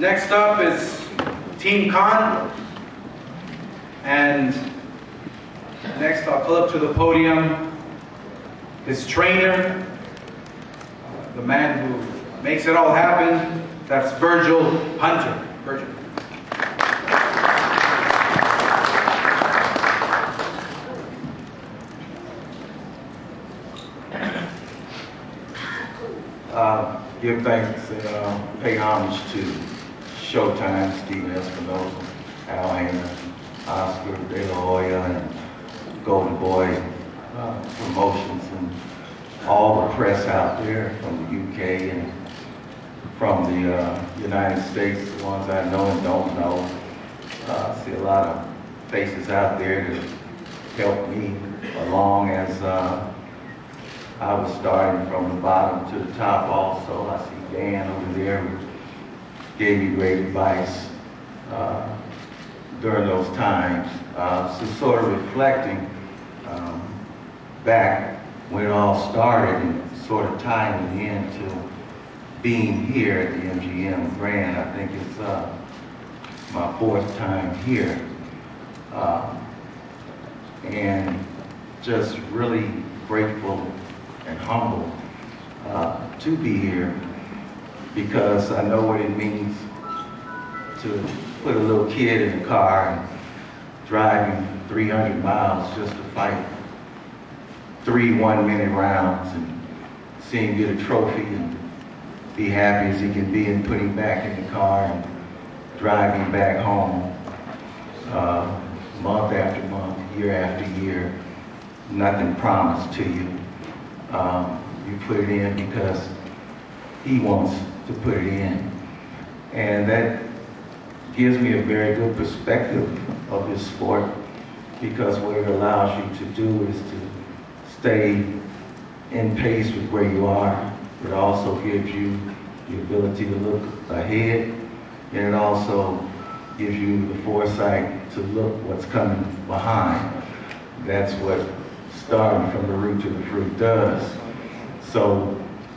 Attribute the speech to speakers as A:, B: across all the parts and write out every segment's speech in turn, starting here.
A: Next up is Team Khan. And next I'll call up to the podium his trainer, the man who makes it all happen. That's Virgil Hunter. Virgil.
B: Give thanks and pay homage to SHOWTIME, Steven Espinosa, Al Hayner, Oscar De La Hoya, and Golden Boy Promotions, and all the press out there from the UK and from the United States, the ones I know and don't know. I see a lot of faces out there that helped me along as I was starting from the bottom to the top also. I see Dan over there who gave me great advice during those times. So sort of reflecting back when it all started and sort of tying it into being here at the MGM Grand. I think it's my 4th time here. And just really grateful and humble to be here, because I know what it means to put a little kid in the car and driving 300 miles just to fight 3 one-minute rounds and see him get a trophy and be happy as he can be, and put him back in the car and drive him back home month after month, year after year. Nothing promised to you. You put it in because he wants to put it in. And that gives me a very good perspective of this sport, because what it allows you to do is to stay in pace with where you are. It also gives you the ability to look ahead, and it also gives you the foresight to look what's coming behind. That's what starting from the root to the fruit does. So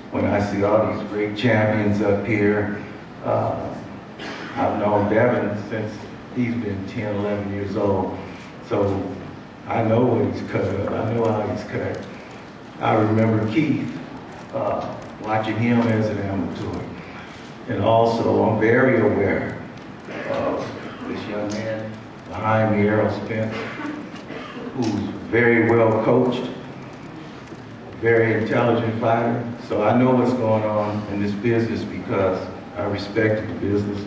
B: when I see all these great champions up here, I've known Devon since he's been 10, 11 years old. So I know what he's cut up. I know how he's cut. I remember Keith, watching him as an amateur. And also I'm very aware of this young man behind me, Errol Spence, who's very well coached, very intelligent fighter. So I know what's going on in this business because I respected the business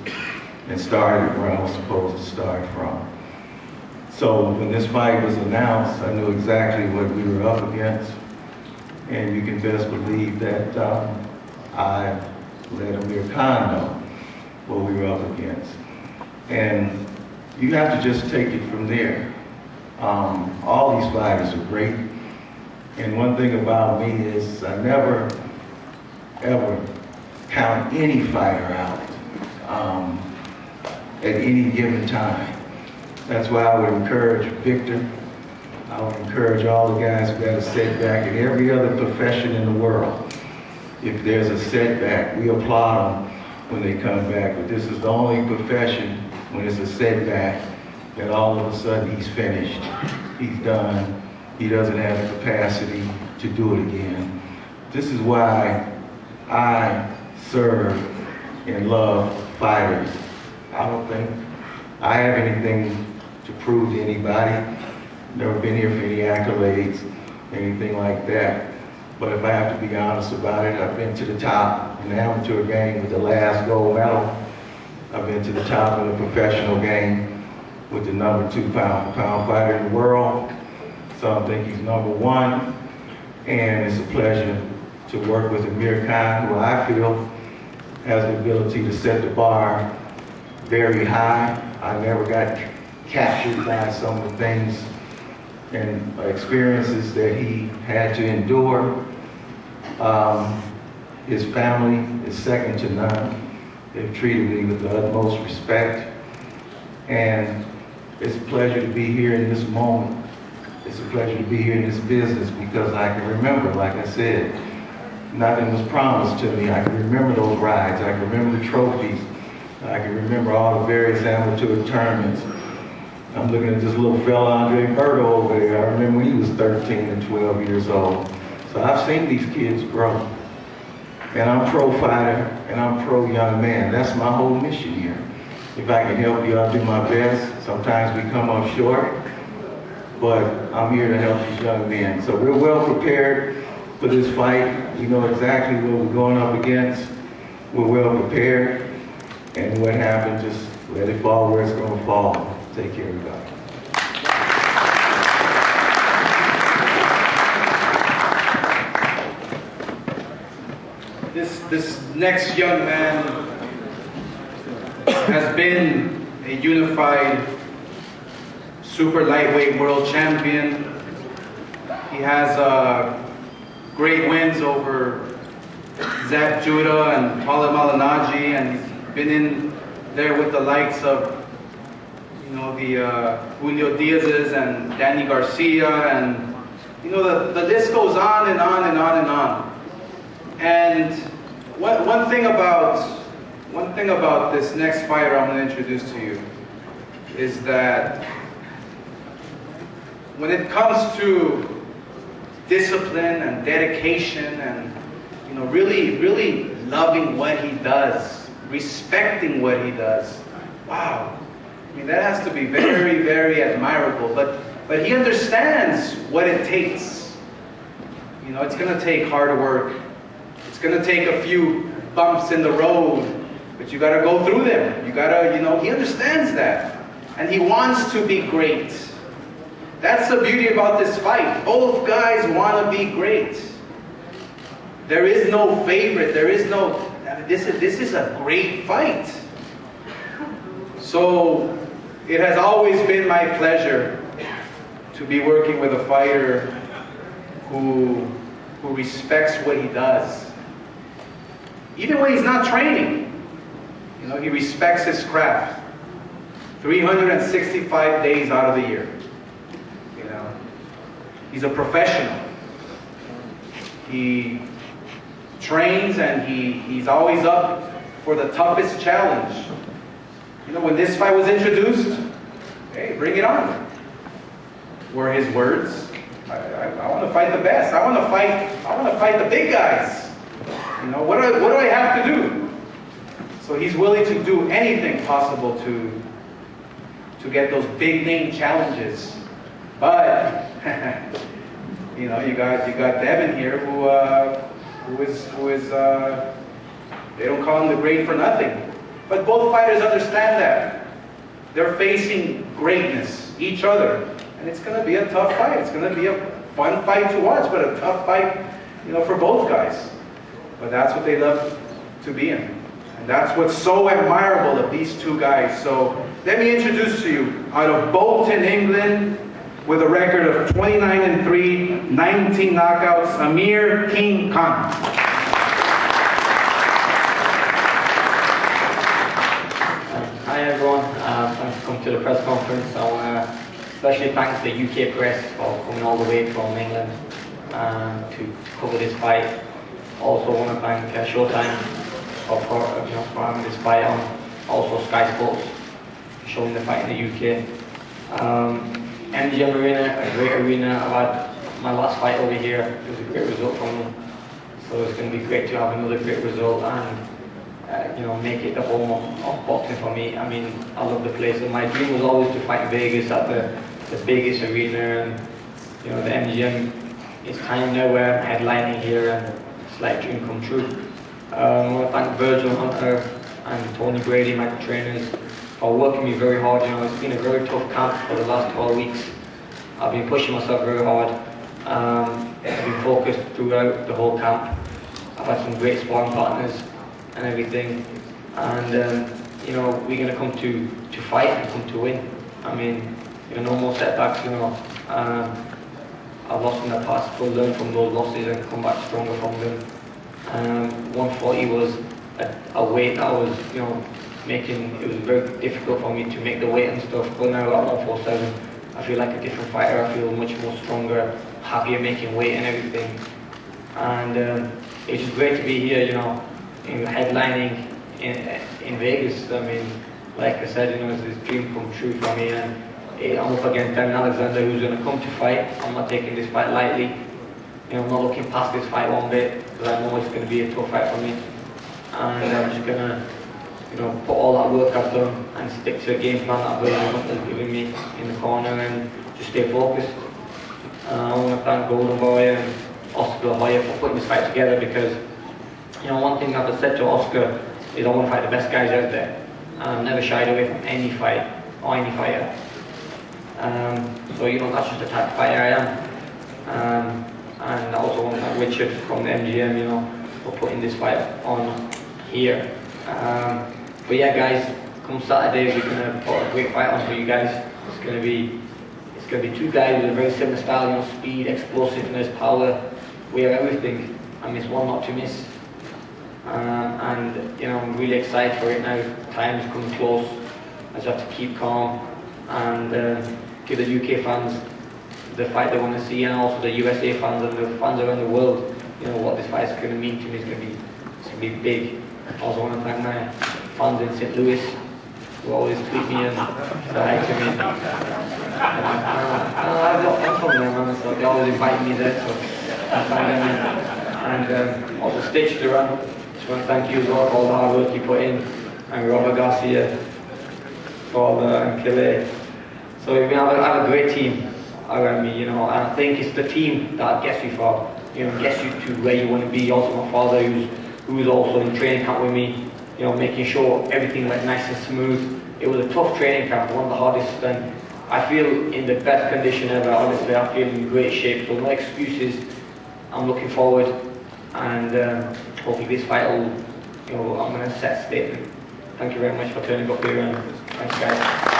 B: and started where I was supposed to start from. So when this fight was announced, I knew exactly what we were up against. And you can best believe that I let Amir Khan know what we were up against. And you have to just take it from there. All these fighters are great. And one thing about me is I never, ever count any fighter out at any given time. That's why I would encourage Victor. I would encourage all the guys who got a setback in every other profession in the world. If there's a setback, we applaud them when they come back. But this is the only profession when it's a setback that all of a sudden he's finished, he's done, he doesn't have the capacity to do it again. This is why I serve and love fighters. I don't think I have anything to prove to anybody. Never been here for any accolades, anything like that. But if I have to be honest about it, I've been to the top in the amateur game with the last gold medal. I've been to the top of the professional game with the #2 pound-for-pound fighter in the world. Some think he's #1. And it's a pleasure to work with Amir Khan, who I feel has the ability to set the bar very high. I never got captured by some of the things and experiences that he had to endure. His family is second to none. They've treated me with the utmost respect. And it's a pleasure to be here in this moment. It's a pleasure to be here in this business because I can remember, like I said, nothing was promised to me. I can remember those rides. I can remember the trophies. I can remember all the various amateur tournaments. I'm looking at this little fella, Andre Berto over there. I remember when he was 13 and 12 years old. So I've seen these kids grow. And I'm pro fighter, and I'm pro young man. That's my whole mission here. If I can help you, I'll do my best. Sometimes we come up short, but I'm here to help these young men. So we're well prepared for this fight. We know exactly what we're going up against. We're well prepared. And what happens, just let it fall where it's going to fall. Take care, everybody.
A: This next young man has been a unified super lightweight world champion. He has great wins over Zab Judah and Paula Malignaggi, and he's been in there with the likes of, you know, the Julio Diaz's and Danny Garcia, and you know, the list goes on and on and on and on. And one thing about this next fighter I'm going to introduce to you is that when it comes to discipline and dedication and, you know, really loving what he does, respecting what he does, wow, I mean, that has to be very, very admirable. But he understands what it takes. You know, it's going to take hard work. It's going to take a few bumps in the road, but you got to go through them. You got to, you know, he understands that. And he wants to be great. That's the beauty about this fight. Both guys want to be great. There is no favorite. There is no, this is a great fight. So it has always been my pleasure to be working with a fighter who respects what he does. Even when he's not training, you know, he respects his craft. 365 days out of the year. You know, he's a professional. He trains and he's always up for the toughest challenge. You know, when this fight was introduced, hey, bring it on, were his words. I want to fight the best. I want to fight the big guys. You know, what do I have to do? So he's willing to do anything possible to get those big name challenges. But you know, you got Devon here who is they don't call him the great for nothing. But both fighters understand that. They're facing greatness, each other. And it's going to be a tough fight. It's going to be a fun fight to watch, but a tough fight, you know, for both guys. But that's what they love to be in. And that's what's so admirable of these two guys. So let me introduce to you, out of Bolton, England, with a record of 29-3, 19 knockouts, Amir Khan.
C: Hi everyone, thanks for coming to the press conference. I want to especially thank the UK press for coming all the way from England to cover this fight. Also want to thank SHOWTIME for having this fight on. Also Sky Sports for showing the fight in the UK. MGM Arena, a great arena. I've had my last fight over here. It was a great result for me. So it's going to be great to have another great result and you know, make it the home of boxing for me. I mean, I love the place. And my dream was always to fight in Vegas at the biggest arena, and you know, the MGM is time now where I'm headlining here, and it's like a dream come true. I want to thank Virgil Hunter and Tony Brady, my trainers, for working me very hard. You know, it's been a very tough camp for the last 12 weeks. I've been pushing myself very hard. I've been focused throughout the whole camp. I've had some great sparring partners and everything, and you know, we're going to come to fight and come to win. I mean, you know, no more setbacks. You know, I've lost in the past, but learn from those losses and come back stronger from them. 140 was a weight that was, you know, it was very difficult for me to make the weight and stuff, but now at 147 I feel like a different fighter. I feel much more stronger, happier making weight and everything, and it's just great to be here, you know, headlining in Vegas. I mean, like I said, you know, it's this dream come true for me, and I'm up against Devon Alexander, who's going to come to fight. I'm not taking this fight lightly. You know, I'm not looking past this fight one bit, because I know it's going to be a tough fight for me. And I'm just going to, you know, put all that work I've done and stick to the game plan that I've has given me in the corner, and just stay focused. I want to thank Golden Boy and Oscar La Hoya for putting this fight together, because, you know, one thing I've said to Oscar is I want to fight the best guys out there. And I've never shied away from any fight or any fighter. So, you know, that's just the type of fighter I am. And I also want to thank Richard from the MGM, you know, for putting this fight on here. But yeah, guys, come Saturday we're gonna put a great fight on for you guys. It's gonna be two guys with a very similar style, you know, speed, explosiveness, power. We have everything, and it's one not to miss. And you know, I'm really excited for it now. Time's coming close. I just have to keep calm and give the UK fans the fight they want to see, and also the USA fans and the fans around the world, you know, what this fight is going to mean to me. It's going to be big. I also want to thank my fans in St. Louis, who always tweet me and say hi to me. I've got fun from them, man, so they always invite me there, so I thank them. And also Stitch to run. Just want to thank you as well for all the hard work you put in, and Robert Garcia for the Kille. So we have a great team around me, you know, and I think it's the team that gets you far, you know, gets you to where you want to be. Also my father, who's also in training camp with me, you know, making sure everything went nice and smooth. It was a tough training camp, one of the hardest, and I feel in the best condition ever. Honestly, I feel in great shape, so no excuses. I'm looking forward, and hopefully this fight will, you know, I'm going to set a statement. Thank you very much for turning up here, and thanks guys.